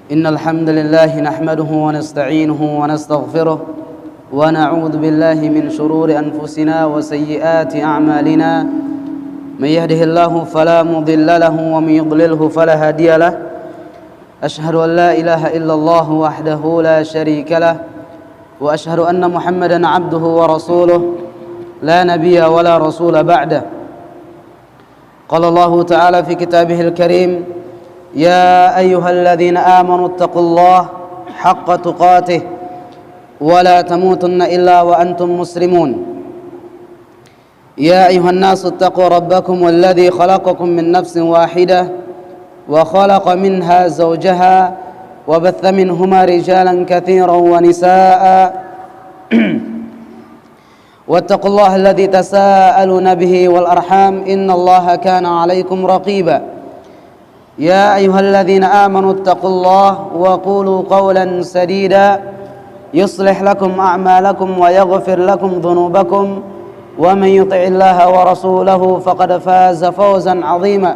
إن الحمد لله نحمده ونستعينه ونستغفره ونعوذ بالله من شرور أنفسنا وسيئات أعمالنا من يهده الله فلا مضل له ومن يضلله فلا هادي له أشهد أن لا إله إلا الله وحده لا شريك له وأشهد أن محمدا عبده ورسوله لا نبي ولا رسول بعده قال الله تعالى في كتابه الكريم يا أيها الذين آمنوا اتقوا الله حق تقاته ولا تموتن إلا وأنتم مسلمون يا أيها الناس اتقوا ربكم الذي خلقكم من نفس واحدة وخلق منها زوجها وبث منهما رجالا كثيرا ونساء واتقوا الله الذي تساءلون به والأرحام إن الله كان عليكم رقيبا يا أيها الذين آمنوا اتقوا الله وقولوا قولا سديدا يصلح لكم أعمالكم ويغفر لكم ذنوبكم ومن يطع الله ورسوله فقد فاز فوزا عظيما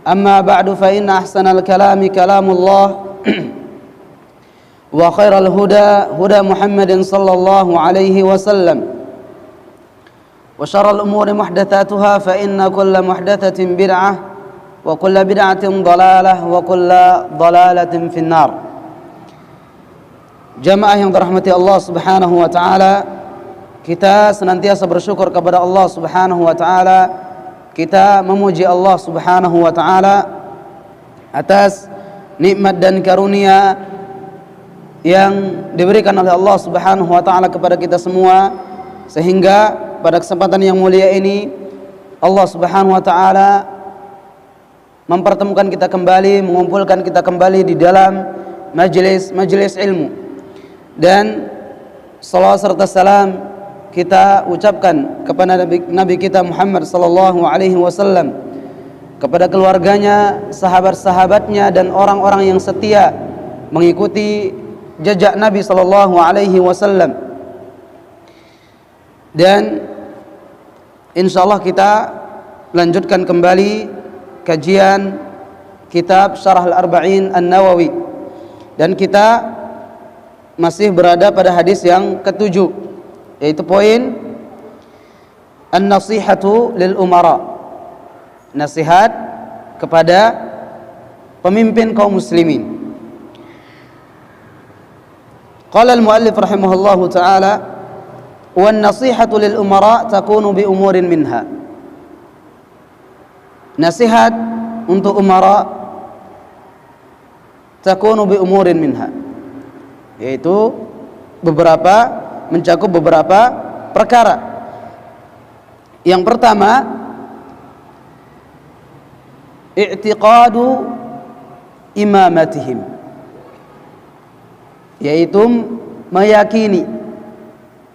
أما بعد فإن أحسن الكلام كلام الله وخير الهدى هدى محمد صلى الله عليه وسلم وشر الأمور محدثاتها فإن كل محدثة بدعة وكل بدعة ضلالة وكل ضلالة في النار. Jamaah yang dirahmati Allah Subhanahu wa taala, kita senantiasa bersyukur kepada Allah Subhanahu wa taala. Kita memuji Allah Subhanahu wa taala atas nikmat dan karunia yang diberikan oleh Allah Subhanahu wa taala kepada kita semua, sehingga pada kesempatan yang mulia ini Allah Subhanahu wa taala mempertemukan kita kembali, mengumpulkan kita kembali di dalam majelis ilmu. Dan salawat serta salam kita ucapkan kepada Nabi kita Muhammad sallallahu alaihi wasallam, kepada keluarganya, sahabat-sahabatnya dan orang-orang yang setia mengikuti jejak Nabi sallallahu alaihi wasallam. Dan insyaallah kita lanjutkan kembali kajian kitab Syarah Al-Arba'in An-Nawawi, dan kita masih berada pada hadis yang ketujuh, yaitu poin An-Nasihatu lil Umara, nasihat kepada pemimpin kaum muslimin. Qala al-muallif rahimahullahu ta'ala, wan nasihatu lil umara takunu bi umurin minha. Nasihat untuk umara takunu bi umurin minha, yaitu mencakup beberapa perkara. Yang pertama, i'tiqadu imamatihim, yaitu meyakini,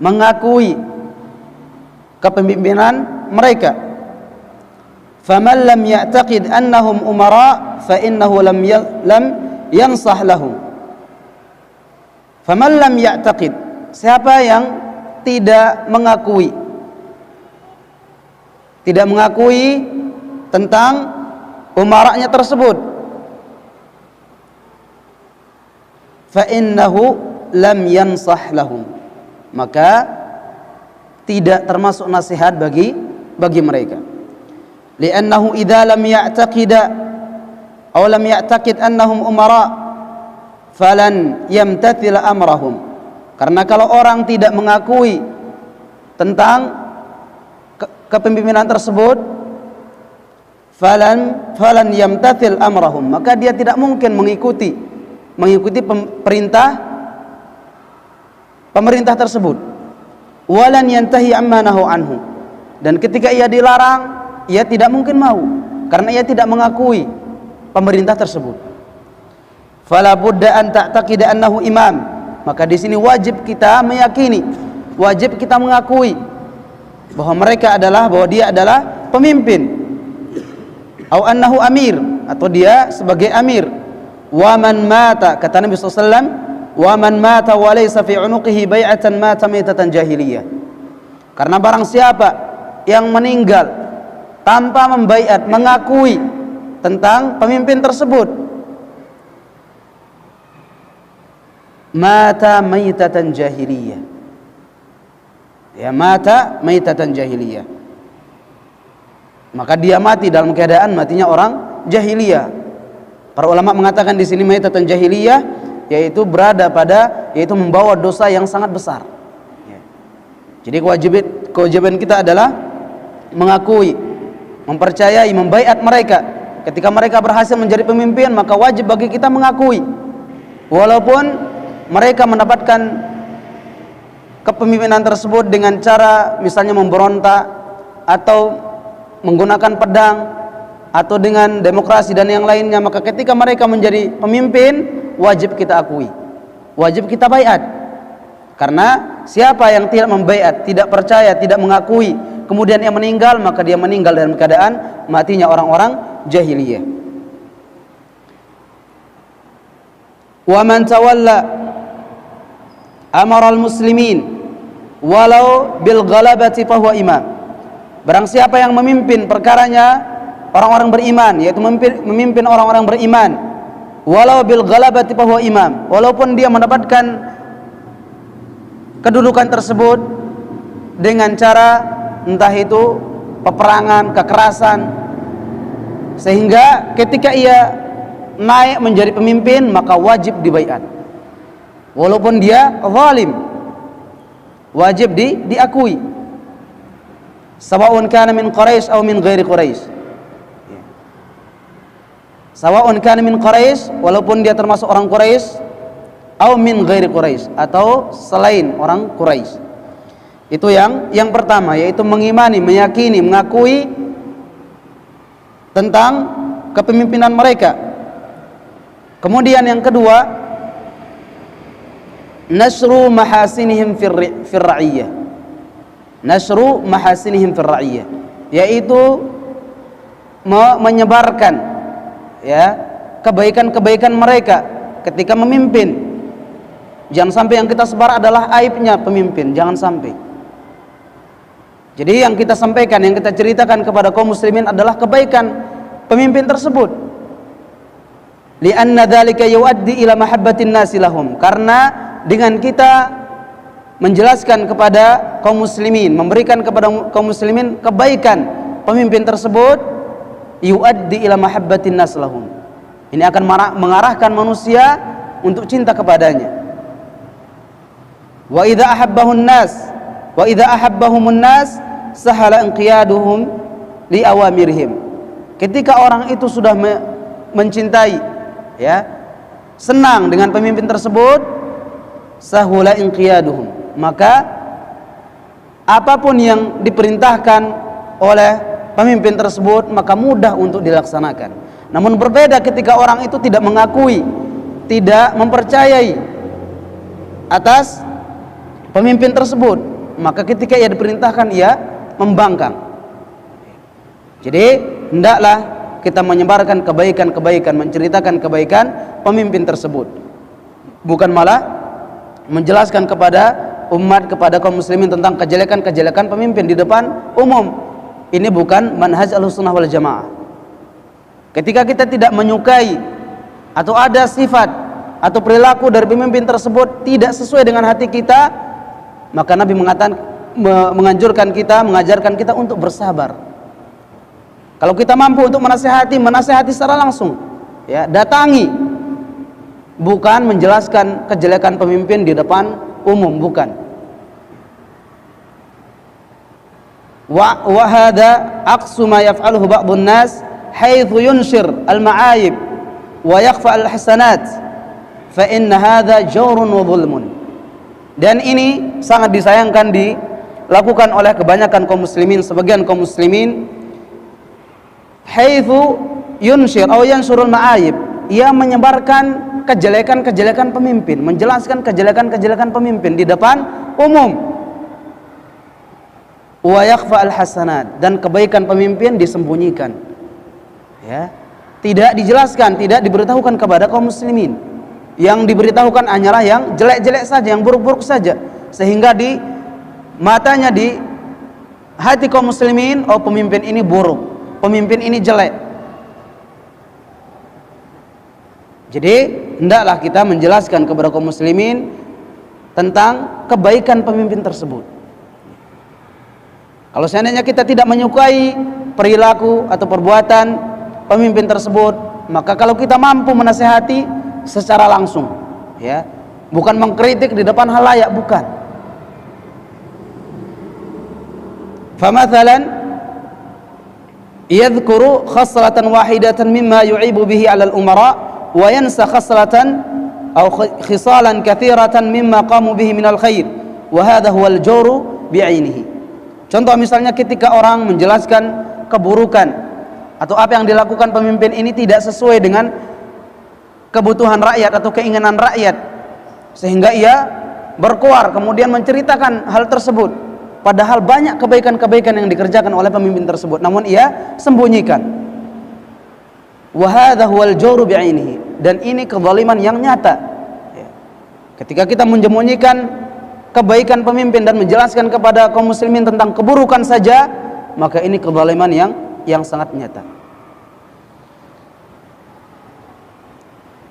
mengakui kepemimpinan mereka. Faman lam ya'taqid annahum umara fa innahu lam yansah lahum. Faman lam ya'taqid, siapa yang tidak mengakui tentang umaranya tersebut, fa innahu lam yansah lahum, maka tidak termasuk nasihat bagi mereka. Li'annahu idza lam ya'taqida aw lam ya'taqid annahum umara falan yamtathil amrahum. Karena kalau orang tidak mengakui tentang kepemimpinan tersebut, falan yamtathil amrahum, maka dia tidak mungkin mengikuti pemerintah tersebut. Walan yantahi amma nahu anhu, dan ketika ia dilarang, ia tidak mungkin mau, karena ia tidak mengakui pemerintah tersebut. Fala budda an ta'taqida annahu imam, maka di sini wajib kita meyakini, wajib kita mengakui bahwa dia adalah pemimpin. Au annahu amir, atau dia sebagai amir. Wa man mata, kata Nabi sallallahu alaihi wasallam, wa man mata wa laysa fi unuqihi bai'atan mata maitatan jahiliyah. Karena barang siapa yang meninggal tanpa membaiat, mengakui tentang pemimpin tersebut, mata maitatan jahiliyah. Ya, mata maitatan jahiliyah. Maka dia mati dalam keadaan matinya orang jahiliyah. Para ulama mengatakan di sini maitatan jahiliyah yaitu berada pada, yaitu membawa dosa yang sangat besar. Ya. Jadi kewajiban kita adalah mengakui, mempercayai, membaiat mereka. Ketika mereka berhasil menjadi pemimpin, maka wajib bagi kita mengakui, walaupun mereka mendapatkan kepemimpinan tersebut dengan cara misalnya memberontak atau menggunakan pedang atau dengan demokrasi dan yang lainnya. Maka ketika mereka menjadi pemimpin, wajib kita akui, wajib kita baiat. Karena siapa yang tidak membaiat, tidak percaya, tidak mengakui, kemudian ia meninggal, maka dia meninggal dalam keadaan matinya orang-orang jahiliyah. Wa man tawalla amaral muslimin walau bil ghalabati fahuwa imam. Barang siapa yang memimpin perkaranya orang-orang beriman, yaitu memimpin orang-orang beriman, walau bil ghalabati fahuwa imam, walaupun dia mendapatkan kedudukan tersebut dengan cara entah itu peperangan, kekerasan, sehingga ketika ia naik menjadi pemimpin maka wajib dibaiat, walaupun dia zalim, wajib diakui, sawa'un kana min Quraisy atau min ghairi Quraisy. Sawa'un kana min Quraisy, walaupun dia termasuk orang Quraisy, atau min ghairi Quraisy, atau selain orang Quraisy. Itu yang pertama, yaitu mengimani, meyakini, mengakui tentang kepemimpinan mereka. Kemudian yang kedua, nasru mahasinihim fir ra'iyah. Nasru mahasinihim fir ra'iyah, yaitu menyebarkan ya kebaikan-kebaikan mereka ketika memimpin. Jangan sampai yang kita sebar adalah aibnya pemimpin, jangan sampai. Jadi yang kita sampaikan, yang kita ceritakan kepada kaum muslimin adalah kebaikan pemimpin tersebut. Li'anna dzalika yuaddi ila mahabbatin nasi lahum. Karena dengan kita menjelaskan kepada kaum muslimin, memberikan kepada kaum muslimin kebaikan pemimpin tersebut, yuaddi ila mahabbatin nas lahum. Ini akan mengarahkan manusia untuk cinta kepadanya. Wa idza ahabbahun nas wa idza ahabbahumun nas sahala inqiyaduhum li awamirihim. Ketika orang itu sudah mencintai, ya, senang dengan pemimpin tersebut, sahula inqiyaduhum, maka apapun yang diperintahkan oleh pemimpin tersebut maka mudah untuk dilaksanakan. Namun berbeda ketika orang itu tidak mengakui, tidak mempercayai atas pemimpin tersebut, maka ketika ia diperintahkan ia membangkang. Jadi hendaklah kita menyebarkan kebaikan-kebaikan, menceritakan kebaikan pemimpin tersebut, bukan malah menjelaskan kepada umat, kepada kaum muslimin tentang kejelekan-kejelekan pemimpin di depan umum. Ini bukan manhaj Ahlussunnah wal Jamaah. Ketika kita tidak menyukai atau ada sifat atau perilaku dari pemimpin tersebut tidak sesuai dengan hati kita, maka Nabi menganjurkan kita, mengajarkan kita untuk bersabar. Kalau kita mampu untuk menasihati secara langsung, ya, datangi, bukan menjelaskan kejelekan pemimpin di depan umum, bukan. Wa hadza aqsu ma yaf'aluhu ba'dun nas haitsu yunshir al-ma'ayib wa yakhfa al-hasanat fa inna hadza jawrun wa dhulmun. Dan ini sangat disayangkan dilakukan oleh kebanyakan kaum muslimin, sebagian kaum muslimin, haitsu yunshir atau yansurul ma'ayib, ia menyebarkan kejelekan-kejelekan pemimpin, menjelaskan kejelekan-kejelekan pemimpin di depan umum. Wa yakhfa al-hasanat, dan kebaikan pemimpin disembunyikan. Ya, tidak dijelaskan, tidak diberitahukan kepada kaum muslimin. Yang diberitahukan hanyalah yang jelek-jelek saja, yang buruk-buruk saja, sehingga di matanya, di hati kaum muslimin, oh pemimpin ini buruk, pemimpin ini jelek. Jadi hendaklah kita menjelaskan kepada kaum muslimin tentang kebaikan pemimpin tersebut. Kalau seandainya kita tidak menyukai perilaku atau perbuatan pemimpin tersebut, maka kalau kita mampu menasihati secara langsung, ya, bukan mengkritik di depan halayak, bukan. Famathalan yadhkuru khaslatan wahidatan mimma yu'ibu bihi 'ala al-umara wa yansa khaslatan aw khisalan katsiratan mimma qamu bihi minal khair wa hadha huwal jawru bi'ainihi. Contoh misalnya ketika orang menjelaskan keburukan atau apa yang dilakukan pemimpin ini tidak sesuai dengan kebutuhan rakyat atau keinginan rakyat, sehingga ia berkuar kemudian menceritakan hal tersebut, padahal banyak kebaikan-kebaikan yang dikerjakan oleh pemimpin tersebut, namun ia sembunyikan. Wa hadza huwal jawru bi'ainihi, dan ini kezaliman yang nyata. Ketika kita menyembunyikan kebaikan pemimpin dan menjelaskan kepada kaum muslimin tentang keburukan saja, maka ini kezaliman yang sangat nyata.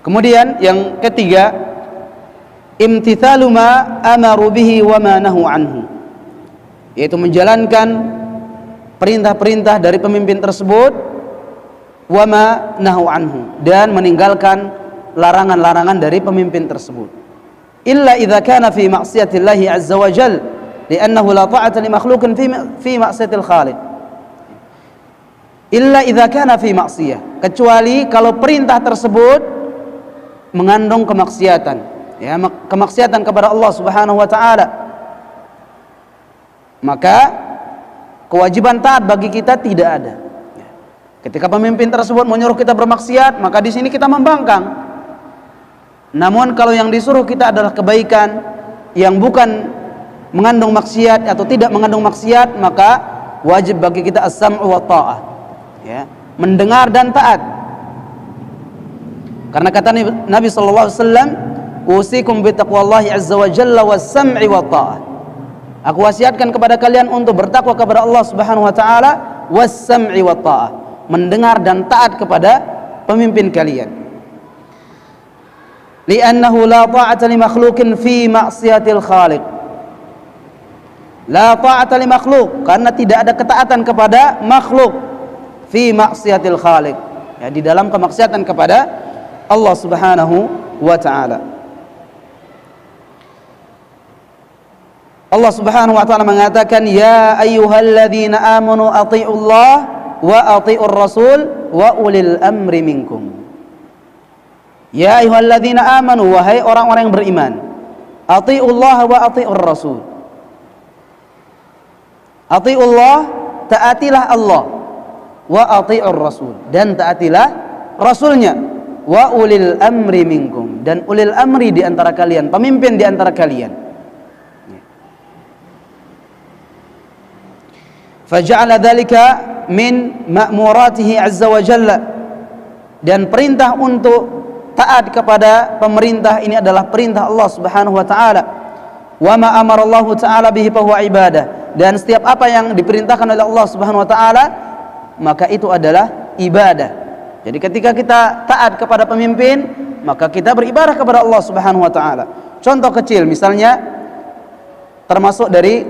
Kemudian yang ketiga, imtithalu ma amaru bihi wa ma nahu anhu, yaitu menjalankan perintah-perintah dari pemimpin tersebut, wa ma nahu anhu, dan meninggalkan larangan-larangan dari pemimpin tersebut. Illa idza kana fi ma'siyatillahi azza wa jalla, li'annahu la ta'ata li makhluqin fi ma'siyatil khaliq. Illa idza kana fi ma'siyah, kecuali kalau perintah tersebut mengandung kemaksiatan, ya, kemaksiatan kepada Allah Subhanahu wa taala, maka kewajiban taat bagi kita tidak ada. Ketika pemimpin tersebut menyuruh kita bermaksiat, maka di sini kita membangkang. Namun kalau yang disuruh kita adalah kebaikan yang bukan mengandung maksiat atau tidak mengandung maksiat, maka wajib bagi kita as-sam'u wa ta'ah, ya, mendengar dan taat. Karena kata Nabi sallallahu alaihi wasallam, "Usikum bi taqwallahi azza wa jalla was-sam'i wa ta'ah." Aku wasiatkan kepada kalian untuk bertakwa kepada Allah Subhanahu wa taala, was-sam'i wa ta'ah, mendengar dan taat kepada pemimpin kalian. Li'annahu la ta'ata li makhluqin fi ma'siyatil khaliq. La ta'ata li makhluq, karena tidak ada ketaatan kepada makhluk fi ma'siyatil khaliq, ya, di dalam kemaksiatan kepada Allah Subhanahu wa taala. Allah Subhanahu wa taala mengatakan, ya ayyuhalladzina amanu athi'ullah wa athi'ur rasul wa ulil amri minkum. Ya ayyuhalladzina amanu, wahai orang-orang yang beriman, athi'ullah wa athi'ur rasul. Athi'ullah, taatilah Allah, wa athi'ur rasul, dan taatilah rasulnya, wa ulil amri minkum, dan ulil amri di antara kalian, pemimpin di antara kalian. Faja'ala dzalika min ma'muratihi azza wa jalla, dan perintah untuk taat kepada pemerintah ini adalah perintah Allah Subhanahu wa taala. Wa ma amara Allah taala bihi fa huwa ibadah, dan setiap apa yang diperintahkan oleh Allah Subhanahu wa taala maka itu adalah ibadah. Jadi ketika kita taat kepada pemimpin, maka kita beribadah kepada Allah Subhanahu wa taala. Contoh kecil misalnya, termasuk dari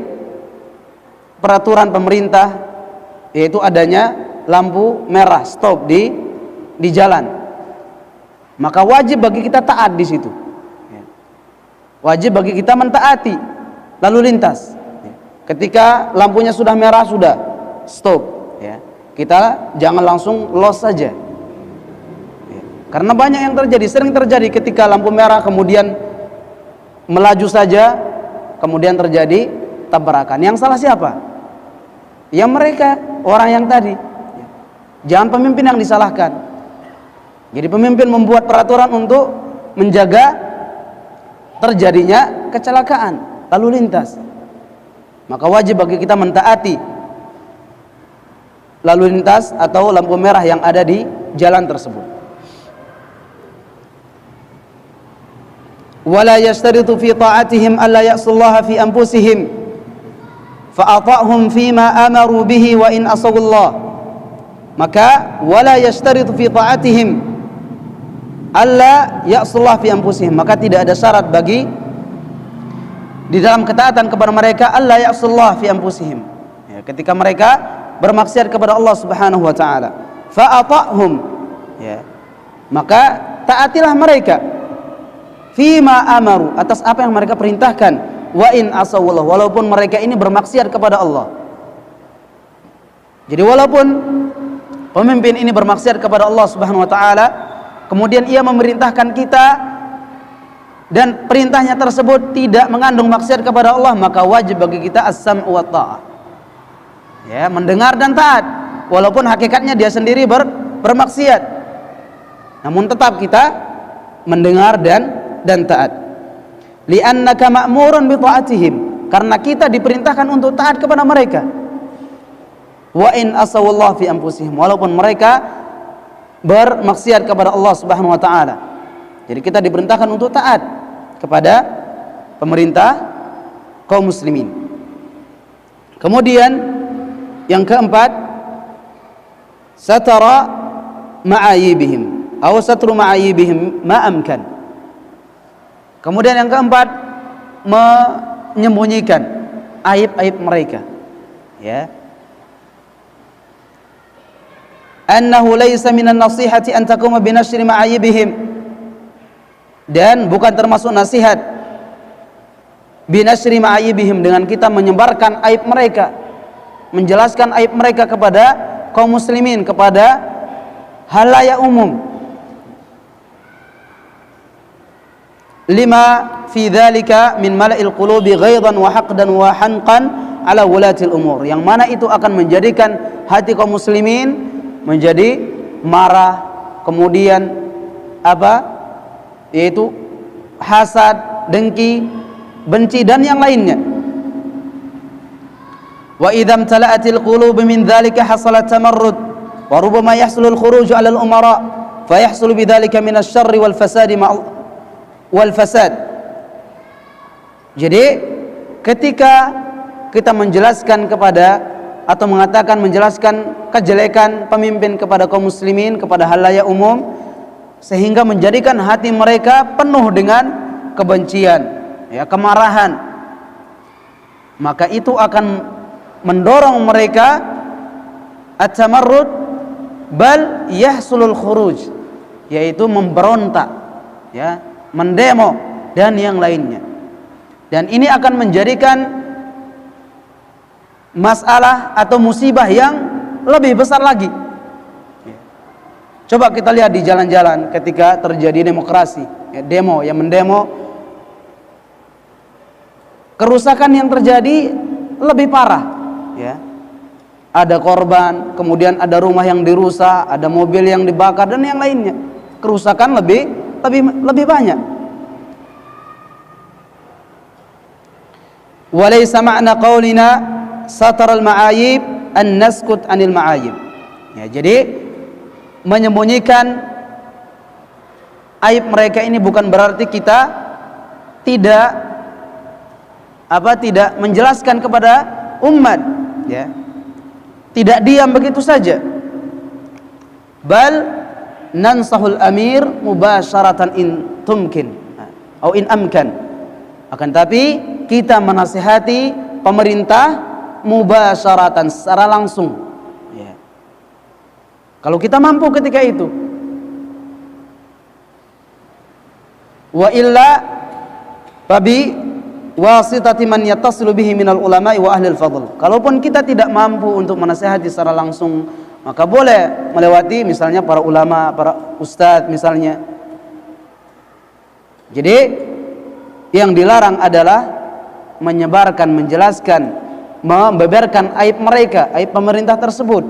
peraturan pemerintah, yaitu adanya lampu merah stop di jalan. Maka wajib bagi kita taat di situ. Wajib bagi kita mentaati lalu lintas. Ketika lampunya sudah merah, sudah stop, ya, kita jangan langsung los saja. Karena banyak yang terjadi, sering terjadi ketika lampu merah kemudian melaju saja, kemudian terjadi tabrakan. Yang salah siapa? Ya mereka, orang yang tadi. Jangan pemimpin yang disalahkan. Jadi pemimpin membuat peraturan untuk menjaga terjadinya kecelakaan lalu lintas, maka wajib bagi kita mentaati lalu lintas atau lampu merah yang ada di jalan tersebut. Wala yashtaritu fi ta'atihim alla ya'sullaha fi anfusihim fa ata'hum fima amaru bihi wa in asawullah. Maka wala yashtaritu fi ta'atihim, alla ya'sullah fi anfusihim, maka tidak ada syarat bagi di dalam ketaatan kepada mereka alla ya'sullah fi anfusihim, ya, ketika mereka bermaksiat kepada Allah Subhanahu wa taala. Fa ata'hum, ya, maka taatilah mereka fima amaru, atas apa yang mereka perintahkan, wa in asawallah, walaupun mereka ini bermaksiat kepada Allah. Jadi walaupun pemimpin ini bermaksiat kepada Allah Subhanahu wa taala, kemudian ia memerintahkan kita dan perintahnya tersebut tidak mengandung maksiat kepada Allah, maka wajib bagi kita as-sam'u wa ta'ah, ya, mendengar dan taat, walaupun hakikatnya dia sendiri bermaksiat, namun tetap kita mendengar dan taat. Li'annaka ma'murun bi ta'atihim, karena kita diperintahkan untuk taat kepada mereka. Wa in asawallahu fi anfusihim, walaupun mereka bermaksiat kepada Allah Subhanahu wa taala. Jadi kita diperintahkan untuk taat kepada pemerintah kaum muslimin. Kemudian yang keempat, satara ma'ayibihim atau satru ma'ayibihim ma amkan. Kemudian yang keempat, menyembunyikan aib-aib mereka, ya. Annahu laysa minan nasihati an taquma bi nashri ma'ayibihim, dan bukan termasuk nasihat bi nashri ma'ayibihim, dengan kita menyebarkan aib mereka, menjelaskan aib mereka kepada kaum muslimin, kepada halayak umum. Lima fi dzalika min mala'il qulubi ghaidan wa haqdan wa hanqan ala wulatil umur, yang mana itu akan menjadikan hati kaum muslimin menjadi marah, kemudian apa, yaitu hasad, dengki, benci dan yang lainnya. Wa idzam tala'atil qulub min dzalika hasalat tamarrud wa rubbama yahsulu al-khuruj 'ala al-umara fa yahsulu bidzalika min asy-syarri wal fasadi wal fasad. Jadi ketika kita menjelaskan kepada atau mengatakan, menjelaskan kejelekan pemimpin kepada kaum muslimin, kepada halayak umum, sehingga menjadikan hati mereka penuh dengan kebencian, ya, kemarahan, maka itu akan mendorong mereka at-tamarrud bal yahsulul khuruj, yaitu memberontak, ya, mendemo dan yang lainnya. Dan ini akan menjadikan masalah atau musibah yang lebih besar lagi. Coba kita lihat di jalan-jalan ketika terjadi demokrasi, ya, demo, yang mendemo, kerusakan yang terjadi lebih parah, ya. Ada korban, kemudian ada rumah yang dirusak, ada mobil yang dibakar dan yang lainnya. Kerusakan lebih banyak. Walaysa ma'na qaulina sataral ma'ayib an naskut anil ma'ayib, ya, jadi menyembunyikan aib mereka ini bukan berarti kita tidak menjelaskan kepada umat, ya, tidak diam begitu saja. Bal nansahul amir mubasyaratan in tumkin atau in amkan, akan tapi kita menasihati pemerintah mubasyaratan, secara langsung, ya, kalau kita mampu ketika itu. Wa illa fabi wasitati man yattasilu bihi minal ulama'i wa ahli al-fadl. Kalaupun kita tidak mampu untuk menasihati secara langsung, maka boleh melewati misalnya para ulama, para ustadz misalnya. Jadi yang dilarang adalah menyebarkan, menjelaskan, membeberkan aib mereka, aib pemerintah tersebut.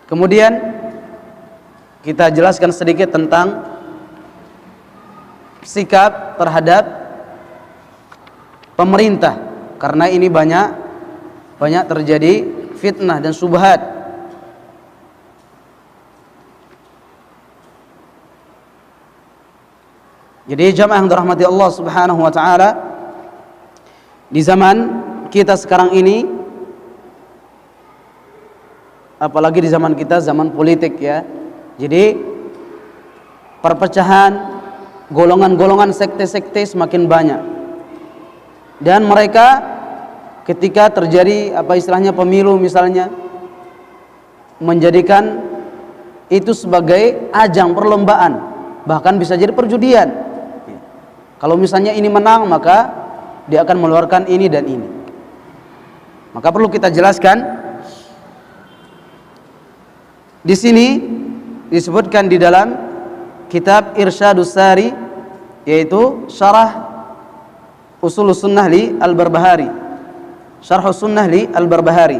Kemudian kita jelaskan sedikit tentang sikap terhadap pemerintah, karena ini banyak terjadi fitnah dan syubhat. Jadi jamaah yang dirahmati Allah Subhanahu wa taala, di zaman kita sekarang ini, apalagi di zaman kita, zaman politik ya. Jadi perpecahan, golongan-golongan sekte-sekte semakin banyak. Dan mereka ketika terjadi istilahnya pemilu misalnya, menjadikan itu sebagai ajang perlombaan, bahkan bisa jadi perjudian. Kalau misalnya ini menang, maka dia akan mengeluarkan ini dan ini. Maka perlu kita jelaskan. Di sini disebutkan di dalam kitab Irsyadus Sari, yaitu syarah Ushul Sunnah li Al-Barbahari, Syarh Sunnah li Al-Barbahari.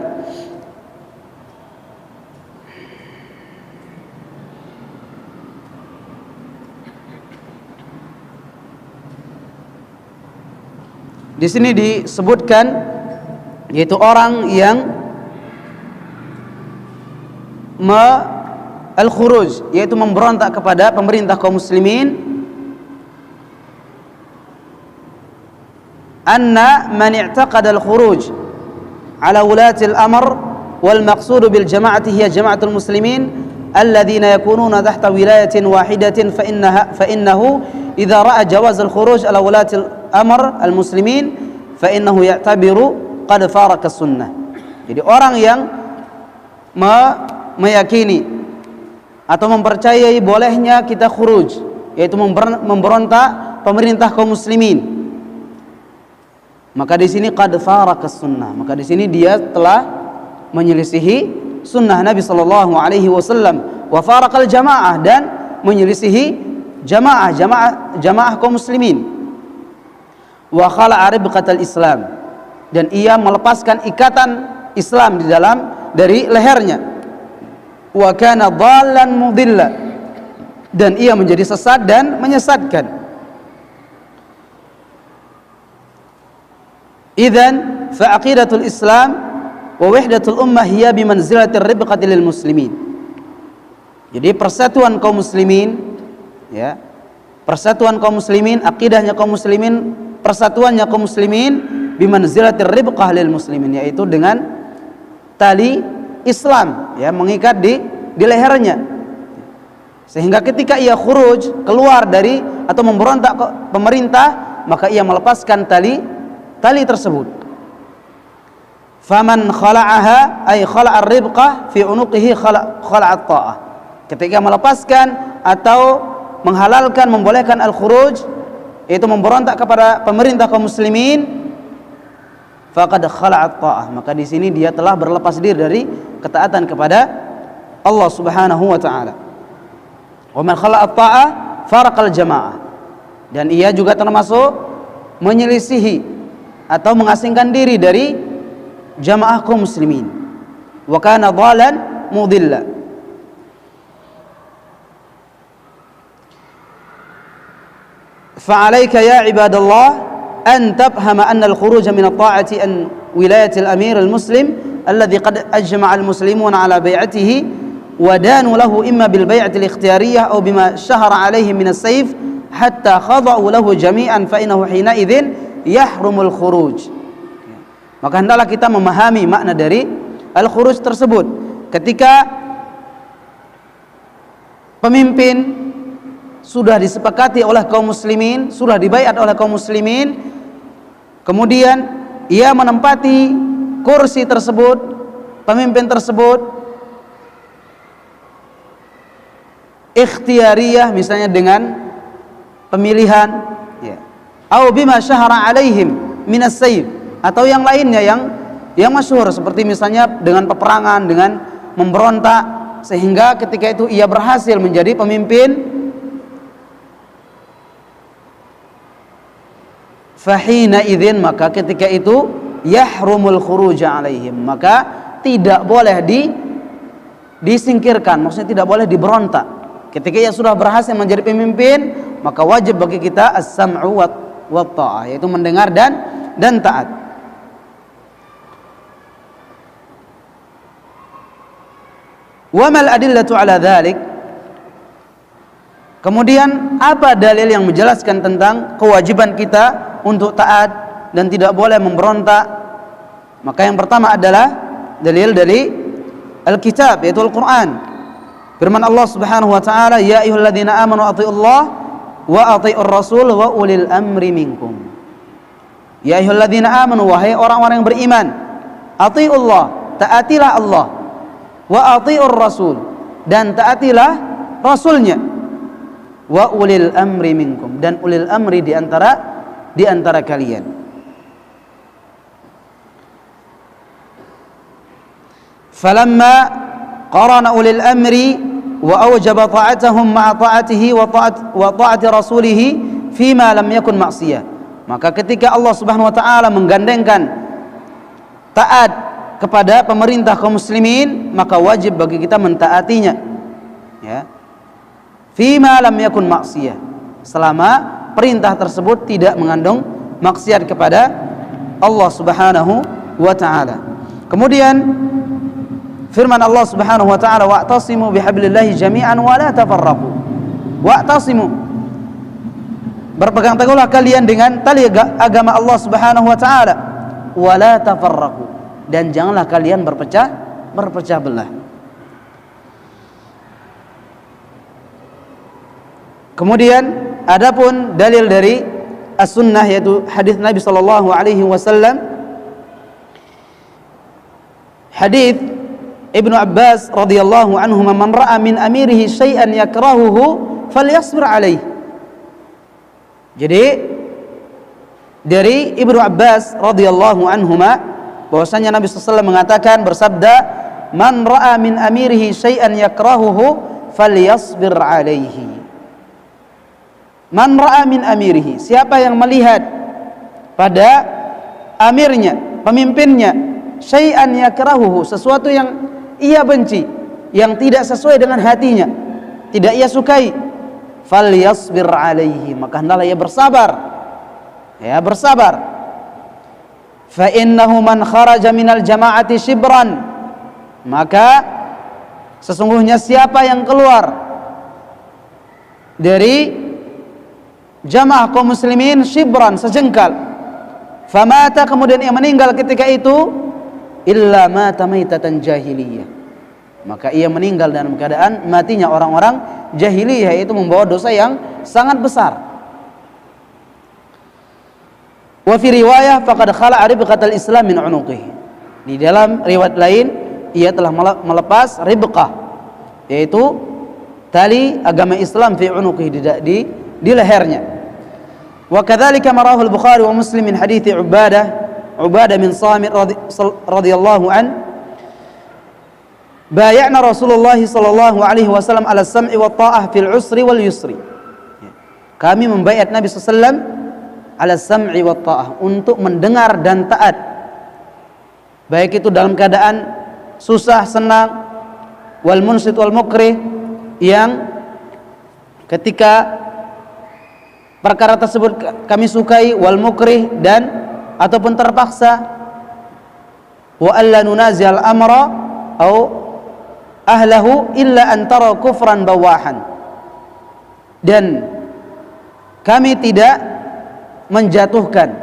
Di sini disebutkan, yaitu orang yang al-khuruj, yaitu memberontak kepada pemerintah kaum muslimin, anna man i'taqada al-khuruj ala wulati al-amr wal maqsud bil jama'ati hiya jama'atul muslimin alladhina yakununa tahta wilayatin wahidatin fa innahu idza ra'a jawaz al-khuruj ala wulati al-amr al-muslimin fa innahu ya'tabiru qad faraka sunnah. Jadi orang yang meyakini atau mempercayai bolehnya kita khuruj, yaitu memberontak pemerintah kaum muslimin, maka di sini qad faraka sunnah, maka di sini dia telah menyelisihi sunnah Nabi sallallahu alaihi wasallam, wa farakal jamaah, dan menyelisihi jamaah kaum muslimin, wa khala'a ribqatal Islam, dan ia melepaskan ikatan Islam dari lehernya, wa kana dhallan mudilla, dan ia menjadi sesat dan menyesatkan. Idzan fa aqidatul Islam wa wahdatul ummah hiya bi manzilatir ribqati lil muslimin. Jadi persatuan kaum muslimin, ya, persatuan kaum muslimin, akidahnya kaum muslimin, persatuannya kaum muslimin bi manzilatir ribqah lil muslimin, yaitu dengan tali Islam, ya, mengikat di lehernya, sehingga ketika ia khuruj, keluar dari atau memberontak ke pemerintah, maka ia melepaskan tali tersebut. Faman khala'aha ay khala'a ar-ribqah fi unuqihi khala'a at-ta'ah. Ketika melepaskan atau menghalalkan, membolehkan al-khuruj, yaitu memberontak kepada pemerintah kaum muslimin, faqad khala'at ta'ah, maka di sini dia telah berlepas diri dari ketaatan kepada Allah Subhanahu wa taala. Wa man khala'at ta'ah faraqal jamaah, dan ia juga termasuk menyelisihi atau mengasingkan diri dari jamaah kaum muslimin. Wa kana dhalan mudilla. Fa'alaika ya ibadallah an tafhama anna al-khuruj min at-ta'ati an wilayati al-amir al-muslim alladhi qad ajma'a al-muslimuna ala bay'atihi wa danu lahu imma bil bay'ati al-ikhtiyariyah aw bima shahara alayhim min as-sayf hatta khada'u lahu jami'an fa innahu hina idzin yahrumul khuruj. Maka hendaklah kita memahami makna dari al-khuruj tersebut. Ketika pemimpin sudah disepakati oleh kaum muslimin, sudah dibaiat oleh kaum muslimin, kemudian ia menempati kursi tersebut, pemimpin tersebut ikhtiyariyah, misalnya dengan pemilihan, ya, au bima syahara alaihim minas sayf, atau yang lainnya yang masyhur, seperti misalnya dengan peperangan, dengan memberontak, sehingga ketika itu ia berhasil menjadi pemimpin, fahina idzin, maka ketika itu yahrumul khuruj alaihim, maka tidak boleh disingkirkan, maksudnya tidak boleh diberontak. Ketika ia sudah berhasil menjadi pemimpin, maka wajib bagi kita as-sam'u wa ta'ah, yaitu mendengar dan taat. Wa mal adillatu ala dzalik, kemudian apa dalil yang menjelaskan tentang kewajiban kita untuk taat dan tidak boleh memberontak Maka yang pertama adalah dalil dari Alkitab, yaitu Al-Quran. Firman Allah Subhanahu wa ta'ala, ya ayyuhalladzina amanu athi'ullah wa athi'ur rasul wa ulil amri minkum. Ya ayyuhalladzina amanu, wahai orang-orang yang beriman, athi'ullah, taatilah Allah, wa athi'ur rasul, dan taatilah rasulnya, wa ulil amri minkum, dan ulil amri di antara kalian. Falamma qarana ulil amri wa awjaba ta'atahum ma'a ta'atihi wa ta'ati rasulih fima lam yakun ma'siyah. Maka ketika Allah Subhanahu wa taala menggandengkan taat kepada pemerintah kaum muslimin, maka wajib bagi kita mentaatinya, ya. Fima lam yakun ma'siyah, selama perintah tersebut tidak mengandung maksiat kepada Allah Subhanahu wa taala. Kemudian firman Allah Subhanahu wa taala, wa'tasimu bihablillahi jami'an wa la tafarraqu. Wa'tasimu, berpegang teguhlah kalian dengan tali agama Allah Subhanahu wa taala, wa la tafarraqu, dan janganlah kalian berpecah belah. Kemudian adapun dalil dari as-sunnah, yaitu hadis Nabi sallallahu alaihi wasallam, hadis Ibnu Abbas radhiyallahu anhu, man ra'a min amirihi syai'an yakrahuhu falyasbir alaihi. Jadi dari Ibnu Abbas radhiyallahu anhuma bahwasanya Nabi sallallahu alaihi wasallam mengatakan, bersabda, man ra'a min amirihi syai'an yakrahuhu falyasbir alaihi. Man ra'a min amirihi, siapa yang melihat pada amirnya, pemimpinnya, syai'an yakrahuhu, sesuatu yang ia benci, yang tidak sesuai dengan hatinya, tidak ia sukai, falyasbir alaihi, maka hendaklah ia bersabar, ya, bersabar. Fa innahu man kharaja minal jama'ati shibran, maka sesungguhnya siapa yang keluar dari jamaah kaum muslimin shibran, sejengkal, famata, kemudian ia meninggal ketika itu, illa mata maitatan jahiliyah, maka ia meninggal dalam keadaan matinya orang-orang jahiliyah, yaitu membawa dosa yang sangat besar. Wa fi riwayah faqad khala'a ribqatal islam min unuqihi, di dalam riwayat lain ia telah melepas ribqah, yaitu tali agama Islam, fi unuqihi, di lehernya. Wa kadzalika marahu al-Bukhari wa Muslim min hadits Ubadah bin Samit radhiyallahu an, bay'ana Rasulullah sallallahu alaihi wasallam ala sam'i wa ta'ah fil usri wal yusri. Kami membaiat Nabi sallallahu alaihi wasallam ala sam'i wa ta'ah, untuk mendengar dan taat, baik itu dalam keadaan susah senang, wal munsit wal mukrih, yang ketika perkara tersebut kami sukai, wal mukrih, dan ataupun terpaksa, wa alla nunazil amra au ahlahu illa an tara kufran bawahan, dan kami tidak menjatuhkan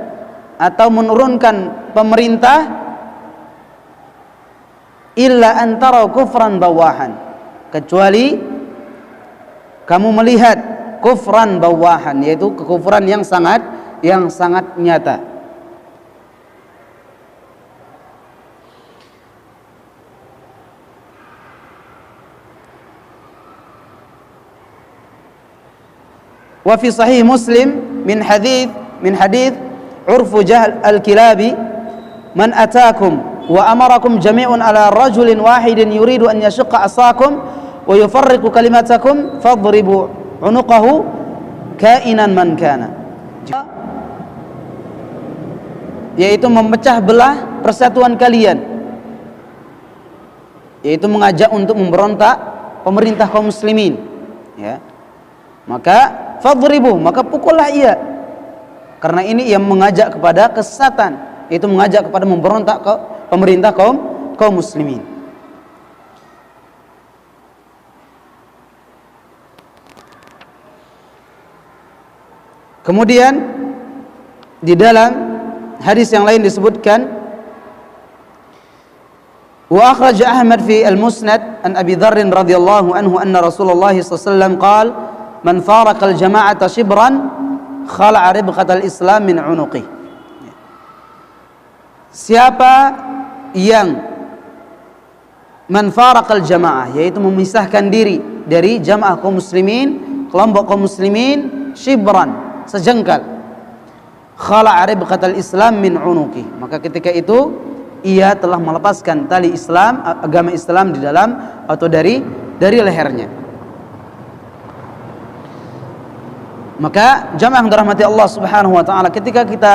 atau menurunkan pemerintah illa an tara kufran bawahan, kecuali kamu melihat kufran bawahan, yaitu kekufuran yang sangat nyata. Wa fi sahih Muslim min hadits Urfu Jahl al-Kilabi, man atakum wa amarakum jami'un ala rajulin wahidin yuridu an yashqa asakum wa yufarriqu kalimatakum fadribu unuqahu kainan man kana, yaitu memecah belah persatuan kalian, yaitu mengajak untuk memberontak pemerintah kaum muslimin, ya. Maka fadribu, maka pukullah ia, karena ini yang mengajak kepada kesesatan, yaitu mengajak kepada memberontak ke pemerintah kaum muslimin. Kemudian di dalam hadis yang lain disebutkan, Wa akhraj Ahmad fi al-Musnad an Abi Dharr radhiyallahu anhu anna Rasulullah sallallahu alaihi wasallam qala man faraka al-jama'ata shibran khala'a ribqatal Islam min 'unuqih. Siapa yang man faraqal jamaah, yaitu memisahkan diri dari jamaah kaum muslimin, kelompok kaum muslimin, shibran, sejengkal, khala'a ribqatal Islam min 'unuqih, maka ketika itu ia telah melepaskan tali Islam, agama Islam di dalam atau dari lehernya. Maka jamaah yang dirahmati Allah Subhanahu wa taala, ketika kita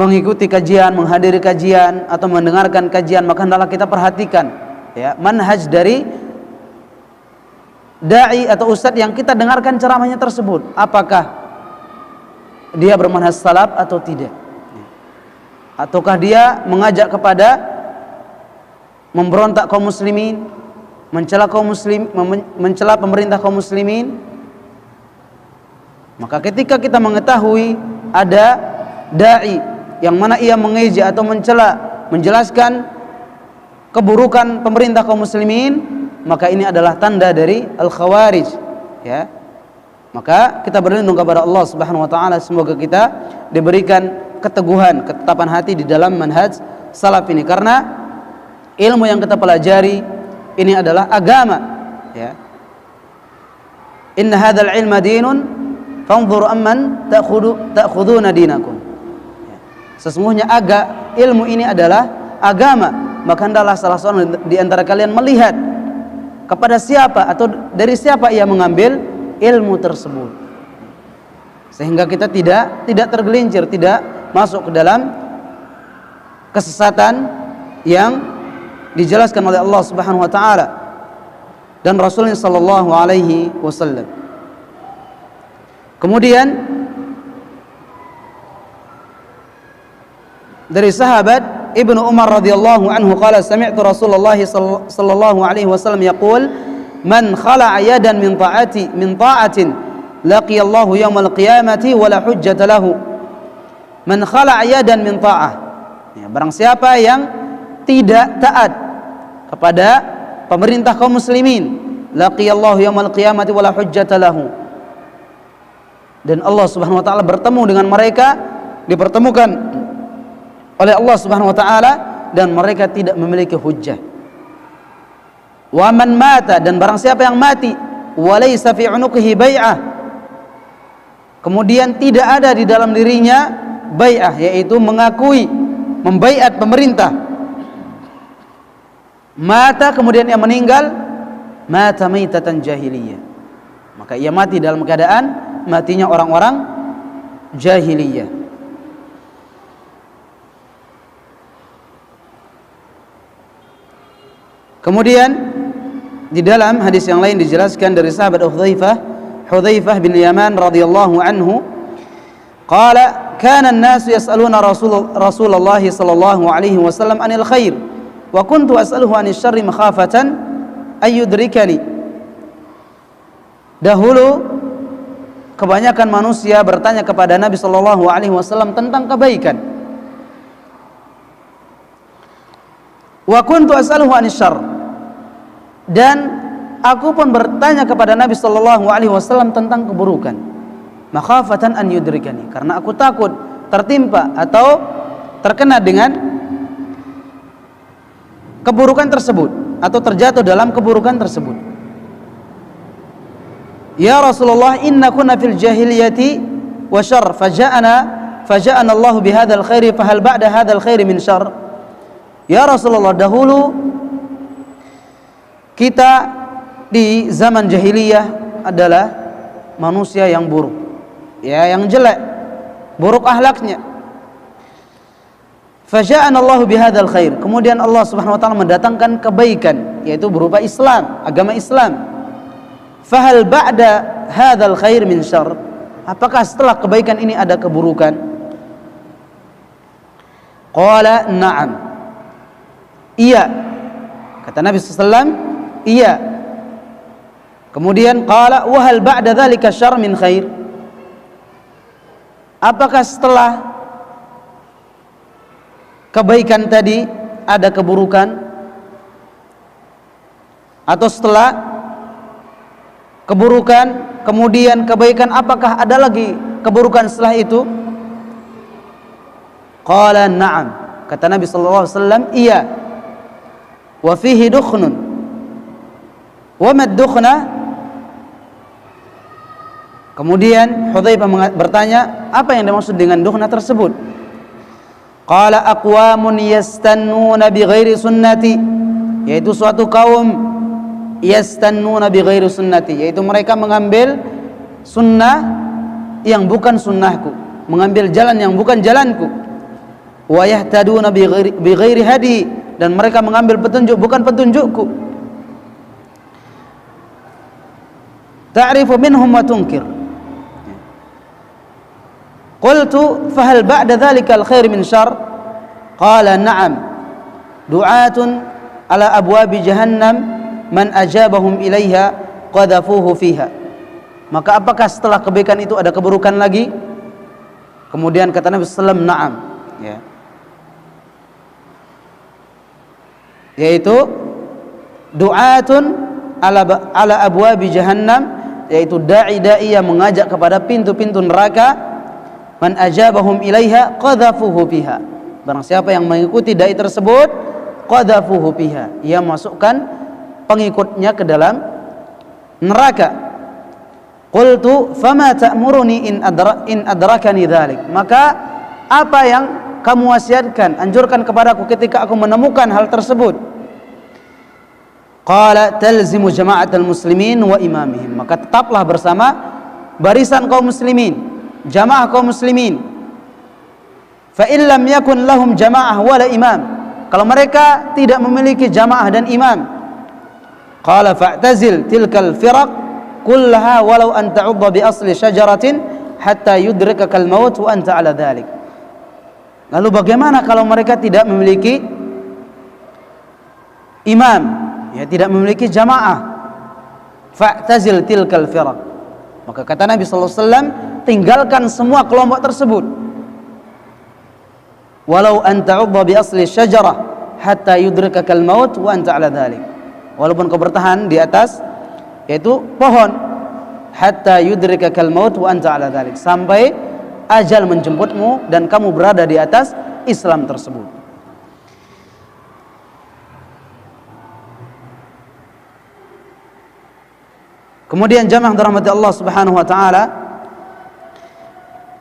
mengikuti kajian, menghadiri kajian atau mendengarkan kajian, maka hendaklah kita perhatikan ya manhaj dari dai atau ustadz yang kita dengarkan ceramahnya tersebut, apakah dia bermanhaj salaf atau tidak, ataukah dia mengajak kepada memberontak kaum muslimin, mencela kaum muslim, mencela pemerintah kaum muslimin. Maka ketika kita mengetahui ada dai yang mana ia mengejek atau mencela, menjelaskan keburukan pemerintah kaum muslimin, maka ini adalah tanda dari al-khawarij ya. Maka kita berlindung kepada Allah Subhanahu wa taala, semoga kita diberikan keteguhan, ketetapan hati di dalam manhaj salaf ini, karena ilmu yang kita pelajari ini adalah agama ya. Inna hadzal ilma dinun fanzur amman ta'khuduna dinakum. Sesungguhnya ilmu ini adalah agama, maka hendaklah salah seorang di antara kalian melihat kepada siapa atau dari siapa ia mengambil ilmu tersebut, sehingga kita tidak tergelincir, tidak masuk ke dalam kesesatan yang dijelaskan oleh Allah Subhanahu wa taala dan Rasulnya sallallahu alaihi wasallam. Kemudian dari sahabat Ibnu Umar radhiyallahu anhu qala sami'tu Rasulullah sallallahu alaihi wasallam yaqul man khala'a yadan min ta'atin laqiyallahu yaumal qiyamati wala hujjata lahu. Man khala'a yadan min ta'ah, ya, barang siapa yang tidak taat kepada pemerintah kaum muslimin, laqiyallahu yaumal qiyamati wala hujjata lahu, dan Allah Subhanahu wa taala bertemu dengan mereka, dipertemukan oleh Allah Subhanahu wa taala dan mereka tidak memiliki hujjah. Wa man mata, dan barang siapa yang mati, walaysa fi unuqihi bai'ah, kemudian tidak ada di dalam dirinya bai'ah, yaitu mengakui, membaiat pemerintah, mata kemudian ia meninggal, mata maitatan jahiliyah, maka ia mati dalam keadaan matinya orang-orang jahiliyah. Kemudian di dalam hadis yang lain dijelaskan dari sahabat Hudzaifah bin Yaman radhiyallahu anhu qala kana an-nasu yas'aluna Rasulullah sallallahu alaihi wasallam anil khair wa kuntu as'aluhu anil syarri makhafatan ayyudrikani. Dahulu kebanyakan manusia bertanya kepada Nabi sallallahu alaihi wasallam tentang kebaikan. Wa kuntu as'aluhu anis syarr, dan aku pun bertanya kepada Nabi sallallahu alaihi wasallam tentang keburukan. Makhafatan an yudrikani, karena aku takut tertimpa atau terkena dengan keburukan tersebut atau terjatuh dalam keburukan tersebut. Ya Rasulullah, inna kunna fil jahiliyati wa syarr faja'ana Allah bihadzal khairi fahal ba'da hadzal khairi min syarr. Ya Rasulullah, dahulu kita di zaman jahiliyah adalah manusia yang buruk, ya, yang jelek, buruk akhlaknya. Faja'ana Allah bihadzal khair, kemudian Allah Subhanahu wa taala mendatangkan kebaikan, yaitu berupa Islam, agama Islam. Fahal ba'da hadzal khair min syarr, apakah setelah kebaikan ini ada keburukan? Qala na'am, iya, kata Nabi SAW, iya. Kemudian qala wa hal ba'da dzalika syarr min khair, apakah setelah kebaikan tadi ada keburukan? atau setelah keburukan kemudian kebaikan, apakah ada lagi keburukan setelah itu? Qala na'am, kata Nabi sallallahu alaihi wasallam, iya. Wa fihi dukhnun. Wa mad dukhna? Kemudian Hudzaifah bertanya, apa yang dimaksud dengan dukhna tersebut? Qala aqwamun yastannuna bighairi sunnati, yaitu suatu kaum yastannuna bighairi sunnati, yaitu mereka mengambil sunnah yang bukan sunnahku, mengambil jalan yang bukan jalanku. Wa yahtaduna bighairi hadi, dan mereka mengambil petunjuk bukan petunjukku. Ta'rifu minhum wa tunkir. Qultu fahal ba'da dhalika al-khair min syarr? Qala na'am, du'atun ala abwabi jahannam man ajabahum ilaiha qadhafuhu fiha. Maka apakah setelah kebaikan itu ada keburukan lagi? Kemudian kata Nabi sallallahu alaihi wasallam, na'am, ya. Yaitu du'atun ala abwabi jahannam, yaitu dai-dai yang mengajak kepada pintu-pintu neraka. Man ajabahum ilaiha qadhafuhu fiha. Barang siapa yang mengikuti dai tersebut, qadhafuhu fiha, ia masukkan pengikutnya ke dalam neraka. Qultu fama ta'muruni in adrakani dhalik. Maka apa yang kamu wasiatkan, anjurkan kepadaku ketika aku menemukan hal tersebut? Qala talzimu jama'atal muslimin wa imamihim. Maka tetaplah bersama barisan kaum muslimin, jamaah kaum muslimin. Fa in lam yakun lahum jamaah wala imam, kalau mereka tidak memiliki jamaah dan imam, qala fa'tazil tilkal firaq kullaha walau an ta'udda bi asli syajaratin hatta yudrikakal maut wa anta ala dhalik. Lalu bagaimana kalau mereka tidak memiliki imam, ya, tidak memiliki jamaah? Fa'tazil tilkal firaq. Maka kata Nabi sallallahu alaihi wasallam, tinggalkan semua kelompok tersebut. Walau an ta'udda bi asli syajarah hatta yudrikakal maut wa anta ala dhalik. Walaupun kau bertahan di atas yaitu pohon, hatta yudrikakal maut wa anta ala dhalik, sampai ajal menjemputmu dan kamu berada di atas Islam tersebut. Kemudian jamaah dirahmati Allah Subhanahu wa taala,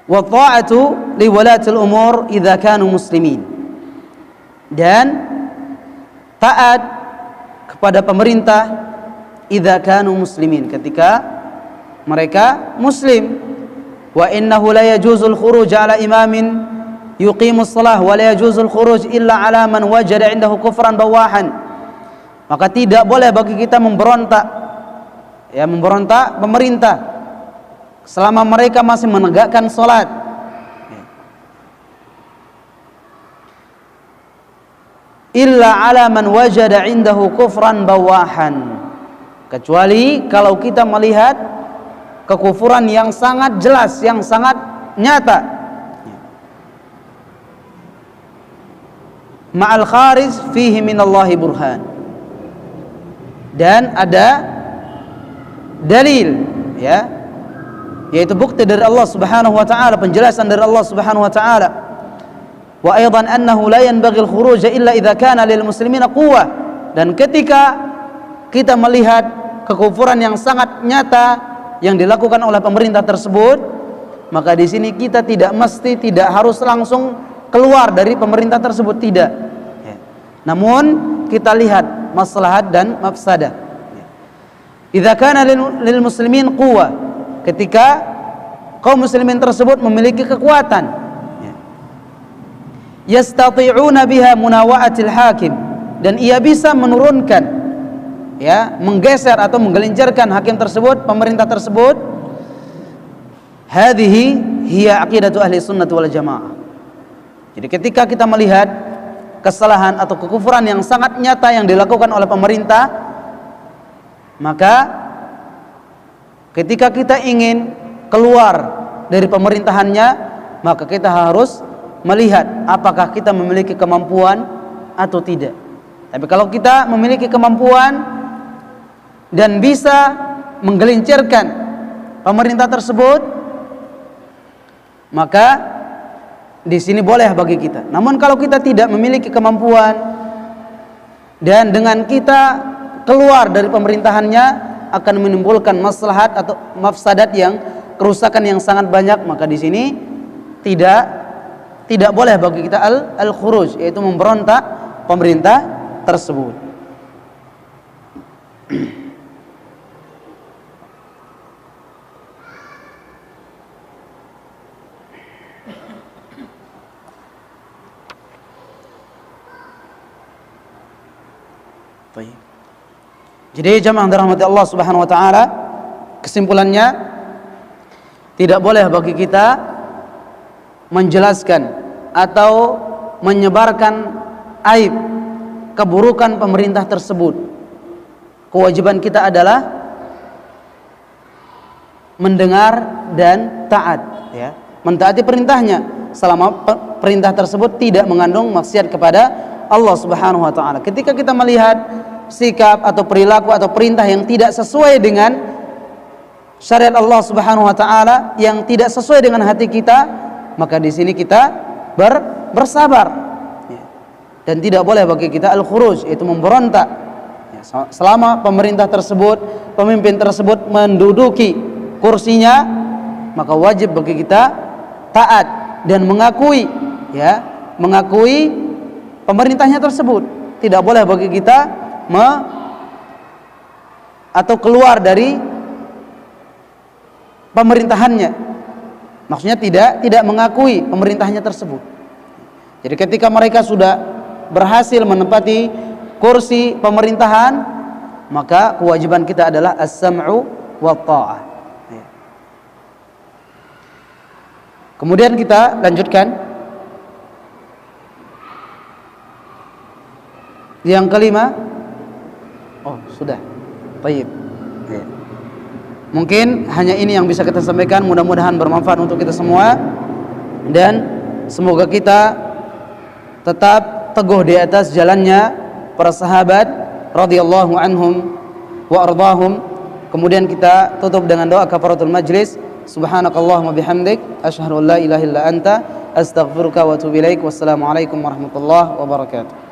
wa ta'atu li walatil umur idza kanu muslimin, dan taat kepada pemerintah idza kanu muslimin, ketika mereka muslim. Wa innahu la yajuzul khuruj ala imamin yuqimus shalah wa la yajuzul khuruj illa ala man wajada indahu kufran bawahan. Maka tidak boleh bagi kita memberontak, ya, memberontak pemerintah selama mereka masih menegakkan salat. Illa ala man wajada indahu kufran bawahan, kecuali kalau kita melihat kekufuran yang sangat jelas, yang sangat nyata. Ma'al kharij fihi minallahi burhan, dan ada dalil, ya, yaitu bukti dari Allah Subhanahu wa taala, penjelasan dari Allah Subhanahu wa taala. Wa aidan annahu la yanbaghi al-khuruj illa idza kana lil muslimina quwwah, dan ketika kita melihat kekufuran yang sangat nyata yang dilakukan oleh pemerintah tersebut, maka di sini kita tidak harus langsung keluar dari pemerintah tersebut, tidak. Namun kita lihat maslahat dan mafsadah. Idza kana lil muslimin quwwah, ketika kaum muslimin tersebut memiliki kekuatan, yastati'una biha munawa'atil hakim, dan ia bisa menurunkan, ya, menggeser atau menggelincirkan hakim tersebut, pemerintah tersebut. Hadhihi hiya aqidatu ahli sunnah wal jamaah. Jadi ketika kita melihat kesalahan atau kekufuran yang sangat nyata yang dilakukan oleh pemerintah, maka ketika kita ingin keluar dari pemerintahannya, maka kita harus melihat apakah kita memiliki kemampuan atau tidak. Tapi kalau kita memiliki kemampuan, dan bisa menggelincirkan pemerintah tersebut, maka di sini boleh bagi kita. Namun kalau kita tidak memiliki kemampuan dan dengan kita keluar dari pemerintahannya akan menimbulkan maslahat atau mafsadat yang kerusakan yang sangat banyak, maka di sini tidak boleh bagi kita al-khuruj, yaitu memberontak pemerintah tersebut. Jadi jamaah dirahmati Allah Subhanahu wa taala, kesimpulannya tidak boleh bagi kita menjelaskan atau menyebarkan aib keburukan pemerintah tersebut. Kewajiban kita adalah mendengar dan taat, ya, mentaati perintahnya selama perintah tersebut tidak mengandung maksiat kepada Allah Subhanahu wa taala. Ketika kita melihat sikap atau perilaku atau perintah yang tidak sesuai dengan syariat Allah Subhanahu wa taala, yang tidak sesuai dengan hati kita, maka di sini kita bersabar, ya. Dan tidak boleh bagi kita al-khuruj, yaitu memberontak, ya, selama pemerintah tersebut, pemimpin tersebut menduduki kursinya, maka wajib bagi kita taat dan mengakui, ya, mengakui pemerintahnya tersebut. Tidak boleh bagi kita atau keluar dari pemerintahannya. Maksudnya tidak mengakui pemerintahnya tersebut. Jadi ketika mereka sudah berhasil menempati kursi pemerintahan, maka kewajiban kita adalah as-sam'u wa ta'ah. Kemudian kita lanjutkan yang kelima. Oh, sudah. Baik. Ya. Mungkin hanya ini yang bisa kita sampaikan, mudah-mudahan bermanfaat untuk kita semua, dan semoga kita tetap teguh di atas jalannya para sahabat radhiyallahu anhum wa ardahum. Kemudian kita tutup dengan doa kafaratul majlis. Subhanakallahumma bihamdik asyhadu an la ilaha illa anta astaghfiruka wa atubu ilaik. Wassalamualaikum warahmatullahi wabarakatuh.